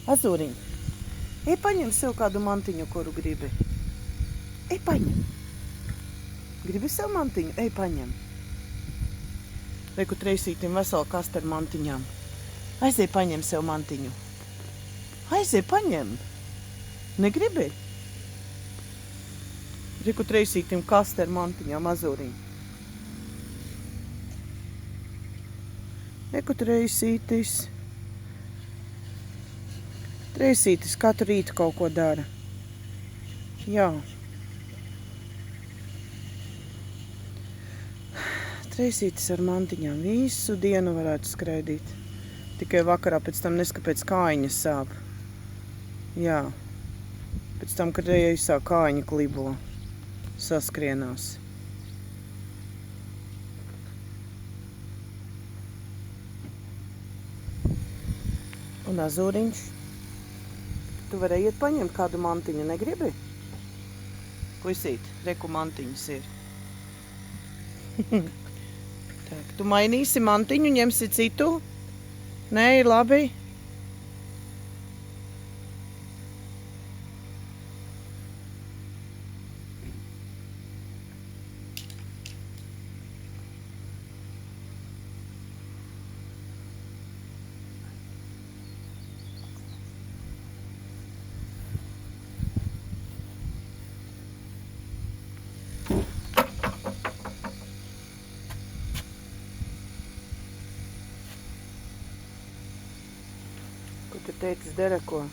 Azūriņ, ej paņem sev kādu mantiņu, kuru gribi. Ej paņem. Gribi sev mantiņu? Ej paņem. Reku Treisītim veselu kastu ar mantiņām. Aizej paņem sev mantiņu. Aizej paņem. Negribi? Reku Treisītim kastu ar mantiņām, Azūriņ. Reku Treisītis. Treisītis katru rītu kaut ko dara. Jā. Treisītis ar mantiņām visu dienu varētu skraidīt. Tikai vakarā pēc tam neskapēc kājiņas sāp. Jā. Pēc tam, kad reizā kājiņa klibo, saskrienās. Un Azūriņš? Tu varēji iet paņemt kādu mantiņu, negribi? Puisīt, reku mantiņas ir. Tak, tu mainīsi mantiņu, ņemsi citu? Nē, labi. Ko tu teicis, dara ko?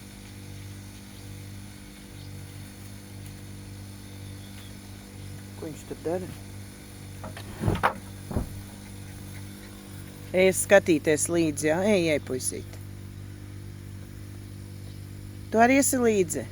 Ko viņš tur dara? Ej skatīties līdzi, jā? Ej, puisīt. Tu arī esi līdzi.